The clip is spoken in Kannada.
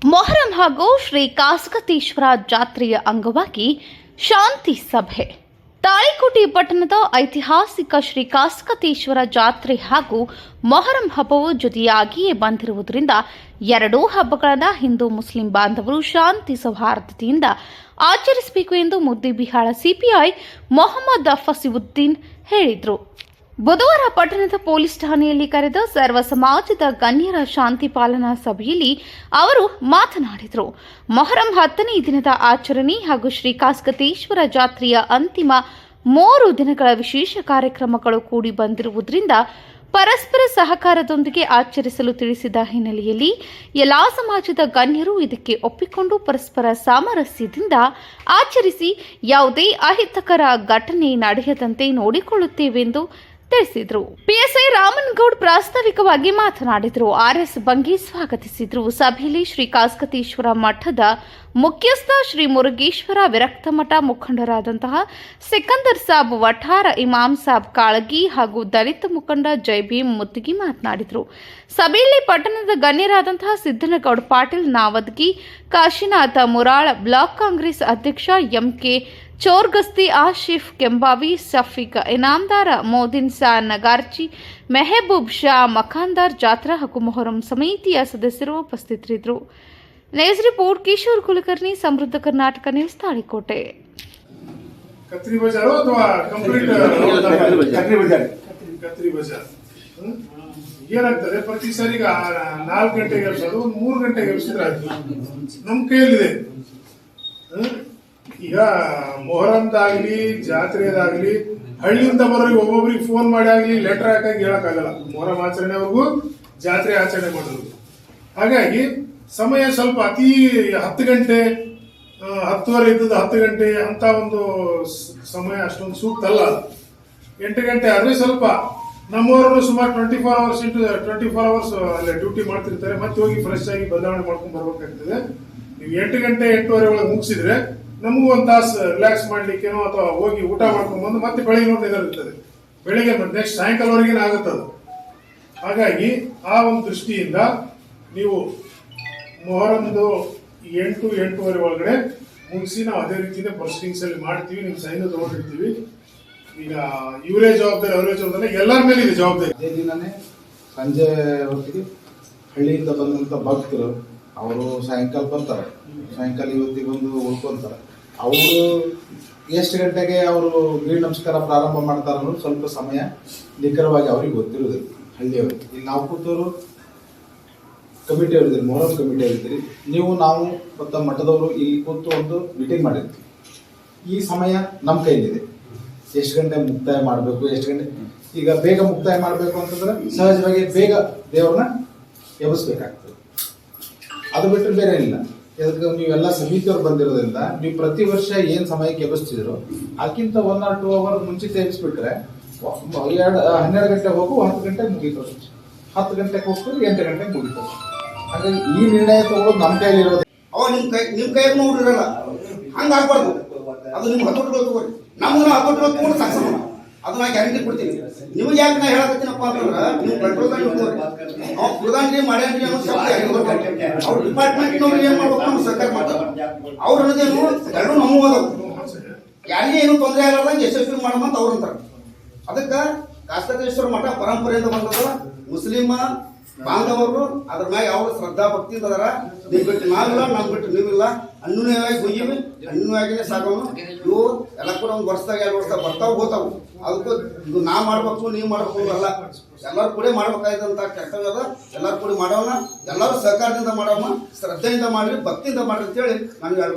ಮೊಹರಂ ಹಾಗೂ ಶ್ರೀ ಕಾಸಗತೇಶ್ವರ ಜಾತ್ರೆಯ ಅಂಗವಾಗಿ ಶಾಂತಿ ಸಭೆ. ತಾಳಿಕೋಟೆ ಪಟ್ಟಣದ ಐತಿಹಾಸಿಕ ಶ್ರೀ ಕಾಸಗತೇಶ್ವರ ಜಾತ್ರೆ ಹಾಗೂ ಮೊಹರಂ ಹಬ್ಬವು ಜೊತೆಯಾಗಿಯೇ ಬಂದಿರುವುದರಿಂದ ಎರಡೂ ಹಬ್ಬಗಳನ್ನು ಹಿಂದೂ ಮುಸ್ಲಿಂ ಬಾಂಧವರು ಶಾಂತಿ ಸೌಹಾರ್ದತೆಯಿಂದ ಆಚರಿಸಬೇಕು ಎಂದು ಮುದ್ದೇಬಿಹಾಳ ಸಿಪಿಐ ಮೊಹಮ್ಮದ್ ಫಸೀವುದ್ದೀನ್ ಹೇಳಿದರು. ಬುಧವಾರ ಪಟ್ಟಣದ ಪೊಲೀಸ್ ಠಾಣೆಯಲ್ಲಿ ಕರೆದ ಸರ್ವ ಸಮಾಜದ ಗಣ್ಯರ ಶಾಂತಿ ಪಾಲನಾ ಸಭೆಯಲ್ಲಿ ಅವರು ಮಾತನಾಡಿದರು. ಮೊಹರಂ 10ನೇ ದಿನದ ಆಚರಣೆ ಹಾಗೂ ಶ್ರೀ ಕಾಸಗತೇಶ್ವರ ಜಾತ್ರೆಯ ಅಂತಿಮ 3 ದಿನಗಳ ವಿಶೇಷ ಕಾರ್ಯಕ್ರಮಗಳು ಕೂಡಿ ಬಂದಿರುವುದರಿಂದ ಪರಸ್ಪರ ಸಹಕಾರದೊಂದಿಗೆ ಆಚರಿಸಲು ತಿಳಿಸಿದ ಹಿನ್ನೆಲೆಯಲ್ಲಿ ಎಲ್ಲಾ ಸಮಾಜದ ಗಣ್ಯರು ಇದಕ್ಕೆ ಒಪ್ಪಿಕೊಂಡು ಪರಸ್ಪರ ಸಾಮರಸ್ಯದಿಂದ ಆಚರಿಸಿ ಯಾವುದೇ ಅಹಿತಕರ ಘಟನೆ ನಡೆಯದಂತೆ ನೋಡಿಕೊಳ್ಳುತ್ತೇವೆಂದು ತಿಳಿಸಿದರು. ಪಿಎಸ್ಐ ರಾಮನಗೌಡ್ ಪ್ರಾಸ್ತಾವಿಕವಾಗಿ ಮಾತನಾಡಿದರು. ಆರ್ಎಸ್ ಬಂಗಿ ಸ್ವಾಗತಿಸಿದರು. ಸಭೆಯಲ್ಲಿ ಶ್ರೀ ಕಾಸಗತೇಶ್ವರ ಮಠದ ಮುಖ್ಯಸ್ಥ ಶ್ರೀ ಮುರುಗೇಶ್ವರ ವಿರಕ್ತ ಮಠ ಮುಖಂಡರಾದಂತಹ ಸಿಕಂದರ್ ಸಾಬ್ ವಠಾರ, ಇಮಾಮ್ ಸಾಬ್ ಕಾಳಗಿ ಹಾಗೂ ದಲಿತ ಮುಖಂಡ ಜೈಭೀಮ್ ಮುತ್ತಿಗಿ ಮಾತನಾಡಿದರು. ಸಭೆಯಲ್ಲಿ ಪಟ್ಟಣದ ಗಣ್ಯರಾದಂತಹ ಸಿದ್ದನಗೌಡ ಪಾಟೀಲ್ ನಾವದ್ಗಿ, ಕಾಶಿನಾಥ ಮುರಾಳ, ಬ್ಲಾಕ್ ಕಾಂಗ್ರೆಸ್ ಅಧ್ಯಕ್ಷ ಎಂಕೆ ಚೋರ್ಗಸ್ತಿ, ಆಶಿಫ್ ಕೆಂಬಾವಿ, ಸಫೀಕ್ ಇನಾಮದಾರ, ಮೋದಿನ್ ಸಾ ನಗಾರ್ಚಿ, ಮೆಹಬೂಬ್ ಶಾ ಮಖಾಂದಾರ್, ಜಾತ್ರಾ ಹಾಗೂ ಮೊಹರಂ ಸಮಿತಿಯ ಸದಸ್ಯರು ಉಪಸ್ಥಿತರಿದ್ದರು. ನ್ಯೂಸ್ ರಿಪೋರ್ಟ್ ಕಿಶೋರ್ ಕುಲಕರ್ಣಿ, ಸಮೃದ್ಧ ಕರ್ನಾಟಕ ನ್ಯೂಸ್, ತಾಳಿಕೋಟೆ. ಏನಾಗ್ತದೆ, ಪ್ರತಿ ಸಾರಿ 4 ಗಂಟೆಗೆ ಎಬ್ಸೋದು, 3 ಗಂಟೆಗೆ ಎಬ್ಸಿದ್ರೆ ನಮ್ಮ ಕೈಯಲ್ಲಿದೆ. ಈಗ ಮೊಹರಂದಾಗ್ಲಿ ಜಾತ್ರೆದಾಗ್ಲಿ ಹಳ್ಳಿಯಿಂದ ಬರೋರಿಗೆ ಒಬ್ಬೊಬ್ರಿಗೆ ಫೋನ್ ಮಾಡಿ ಆಗ್ಲಿ ಲೆಟರ್ ಹಾಕಿ ಹೇಳಕ್ಕಾಗಲ್ಲ. ಮೊಹರಂ ಆಚರಣೆವರೆಗೂ ಜಾತ್ರೆ ಆಚರಣೆ ಮಾಡೋದು. ಹಾಗಾಗಿ ಸಮಯ ಸ್ವಲ್ಪ ಅತಿ 10 ಗಂಟೆ 10:30 ಇದ್ದದ್ದು 10 ಗಂಟೆ ಅಂತ ಒಂದು ಸಮಯ ಅಷ್ಟೊಂದು ಸೂಕ್ತ ಅಲ್ಲ. 8 ಗಂಟೆ ಆದ್ರೆ ಸ್ವಲ್ಪ ನಮ್ಮವರು ಸುಮಾರು 24 ಅವರ್ಸ್ ಅಲ್ಲೇ ಡ್ಯೂಟಿ ಮಾಡ್ತಿರ್ತಾರೆ. ಮತ್ತೆ ಹೋಗಿ ಫ್ರೆಶ್ ಆಗಿ ಬದಲಾವಣೆ ಮಾಡ್ಕೊಂಡು ಬರ್ಬೇಕಾಗ್ತದೆ. ನೀವು 8 ಗಂಟೆ 8:30 ಒಳಗೆ ಮುಗಿಸಿದ್ರೆ ನಮಗೂ ಒಂದು ತಾಸು ರಿಲ್ಯಾಕ್ಸ್ ಮಾಡ್ಲಿಕ್ಕೇನೋ ಅಥವಾ ಹೋಗಿ ಊಟ ಮಾಡ್ಕೊಂಡು ಬಂದು ಮತ್ತೆ ಬೆಳಿಗ್ಗೆ ಒಂದು ಇರ್ತದೆ. ಬೆಳಿಗ್ಗೆ ಮತ್ತೆ ನೆಕ್ಸ್ಟ್ ಸಾಯಂಕಾಲವರೆಗೇನ ಆಗುತ್ತದು. ಹಾಗಾಗಿ ಆ ಒಂದು ದೃಷ್ಟಿಯಿಂದ ನೀವು ಮೊಹರಂದು 8-8:30 ಒಳಗಡೆ ಮುಗಿಸಿ ನಾವು ಅದೇ ರೀತಿನೇ ಪ್ರೊಸೀಡಿಂಗ್ಸ್ ಅಲ್ಲಿ ಮಾಡ್ತೀವಿ. ನೀವು ಸೈನ್ ತಗೊಂಡಿರ್ತೀವಿ. ಈಗ ಇವರೇ ಜವಾಬ್ದಾರಿ, ಅವರೇ ಜವಾಬ್ದಾರಿ, ಎಲ್ಲರ ಮೇಲೆ ಇದೆ ಜವಾಬ್ದಾರಿ. ಅದೇ ದಿನನೇ ಸಂಜೆ ಹೊತ್ತಿಗೆ ಹಳ್ಳಿಯಿಂದ ಬಂದಂತ ಭಕ್ತರು ಅವರು ಸಾಯಂಕಾಲ ಬರ್ತಾರೆ. ಸಾಯಂಕಾಲ ಇವತ್ತಿಗೆ ಬಂದು ಉಳ್ಕೊಂತಾರೆ. ಅವರು ಎಷ್ಟು ಗಂಟೆಗೆ ಅವರು ಗೀಳ್ ನಮಸ್ಕಾರ ಪ್ರಾರಂಭ ಮಾಡ್ತಾರೆ ಅನ್ನೋದು ಸ್ವಲ್ಪ ಸಮಯ ನಿಖರವಾಗಿ ಅವ್ರಿಗೆ ಗೊತ್ತಿರೋದಿಲ್ಲ ಹಳ್ಳಿಯವ್ರಿಗೆ. ಇಲ್ಲಿ ನಾವು ಕೂತವರು ಕಮಿಟಿ ಅವರಿದ್ದೀರಿ, ಮೊಹರಂ ಕಮಿಟಿ ಅವರಿದ್ದೀರಿ. ನಾವು ಮತ್ತು ಮಠದವರು ಇಲ್ಲಿ ಕೂತು ಒಂದು ಮೀಟಿಂಗ್ ಮಾಡಿರ್ತೀವಿ. ಈ ಸಮಯ ನಮ್ಮ ಕೈಲಿದೆ. ಎಷ್ಟು ಗಂಟೆ ಮುಕ್ತಾಯ ಮಾಡಬೇಕು, ಎಷ್ಟು ಗಂಟೆ. ಈಗ ಬೇಗ ಮುಕ್ತಾಯ ಮಾಡಬೇಕು ಅಂತಂದ್ರೆ ಸಹಜವಾಗಿ ಬೇಗ ದೇವ್ರನ್ನ ಎಬ್ಬಿಸ್ಬೇಕಾಗ್ತದೆ. ಅದು ಬಿಟ್ಟರೆ ಬೇರೆ ಇಲ್ಲ. ಇದಕ್ಕೆ ನೀವೆಲ್ಲ ಸಮಿತಿಯವ್ರು ಬಂದಿರೋದ್ರಿಂದ ನೀವು ಪ್ರತಿ ವರ್ಷ ಏನು ಸಮಯಕ್ಕೆ ಎಬ್ಬಿಸ್ತಿದ್ರು ಅದಕ್ಕಿಂತ 1 or 2 hours ಮುಂಚಿತ ಎಬ್ಬಿಸ್ಬಿಟ್ರೆ 12 ಗಂಟೆಗೆ ಹೋಗು 10 ಗಂಟೆಗೆ ಮುಗೀತು. 10 ಗಂಟೆಗೆ ಹೋಗ್ತಾರೆ 8 ಗಂಟೆಗೆ ಮುಗೀತು. ಹಾಗಾಗಿ ಈ ನಿರ್ಣಯ ತಗೊಳ್ಳೋದು ನಮ್ಮ ಕೈಯಲ್ಲಿ ಇರೋದು. ಅವ ನಿಮ್ಮ ಕೈಯಲ್ಲಿ ನೋಡಿರಲ್ಲ, ಹಂಗೆ ಆಗ್ಬಾರ್ದು. ಅದು ನಿಮ್ಗೆ 10 ತಗೋರಿ, ನಮ್ಗೆ 10 ತಗೊಂಡು ಸಕ್ಸಸ್. ಅದು ನಾ ಗ್ಯಾರಂಟಿ ಕೊಡ್ತೀನಿ. ನಿಮ್ಗೆ ಯಾಕೆ ನಾ ಹೇಳಕತ್ತೀನಪ್ಪ ಅಂತಂದ್ರೆ ನೀವು ಕಂಟ್ರೋಲ್ದಾಗ ಇಟ್ಕೋರಿ. ಅವ್ನು ಪ್ರಧಾನಿ ಮಾಡ್ಯಾನ್ರಿ ಅನ್ನೋ ಶಬ್ದ ಅವ್ರ ಡಿಪಾರ್ಟ್ಮೆಂಟ್ನವ್ರು ಏನ್ ಮಾಡ್ಬೇಕು ನಮ್ಮ ಸರ್ಕಾರ ಮಾಡ್ತಾರೆ. ಅವ್ರು ಅನ್ನೋದೇನು ಎರಡು ನಮ್ಮೂ ಅದಾವ. ಯಾರಿಗೆ ಏನು ತೊಂದರೆ ಆಗಲಾರ್ದಂಗೆ ಯಶಸ್ವಿ ಮಾಡಮಂತ ಅವ್ರು ಅಂತಾರೆ. ಅದಕ್ಕೆ ಕಾಸಗತೇಶ್ವರ ಮಠ ಪರಂಪರೆಯಿಂದ ಬಂದದ. ಮುಸ್ಲಿಮ ಬಾಂಧವರು ಅದ್ರ ಮ್ಯಾಗ ಯಾವ ಶ್ರದ್ಧಾ ಭಕ್ತಿ ಅದಾರ. ನೀವು ಬಿಟ್ಟು ನಾವಿಲ್ಲ, ನಾವು ಬಿಟ್ಟು ನೀವಿಲ್ಲ, ಅನ್ಯೂನ್ಯವಾಗಿ ಹೋಗಿವಿ, ಅನ್ಯೂನ್ಯವಾಗಿನೇ ಸಾಗೋನು. ಇವು ಎಲ್ಲ ಕೂಡ ಒಂದು ವರ್ಷದಾಗ 2 ವರ್ಷ ಬರ್ತಾವ ಹೋತಾವು. ಅದಕ್ಕೂ ಇದು ನಾ ಮಾಡ್ಬೇಕು ನೀವು ಮಾಡ್ಬೇಕು ಅಲ್ಲ, ಎಲ್ಲರೂ ಕೂಡ ಮಾಡ್ಬೇಕಾದಂತ ಕರ್ತವ್ಯ ಅದ. ಎಲ್ಲರೂ ಕೂಡ ಮಾಡೋಣ, ಎಲ್ಲರೂ ಸಹಕಾರದಿಂದ ಮಾಡೋಣ, ಶ್ರದ್ಧೆಯಿಂದ ಮಾಡ್ರಿ, ಭಕ್ತಿಯಿಂದ ಮಾಡ್ರಿ ಅಂತೇಳಿ ನಾನು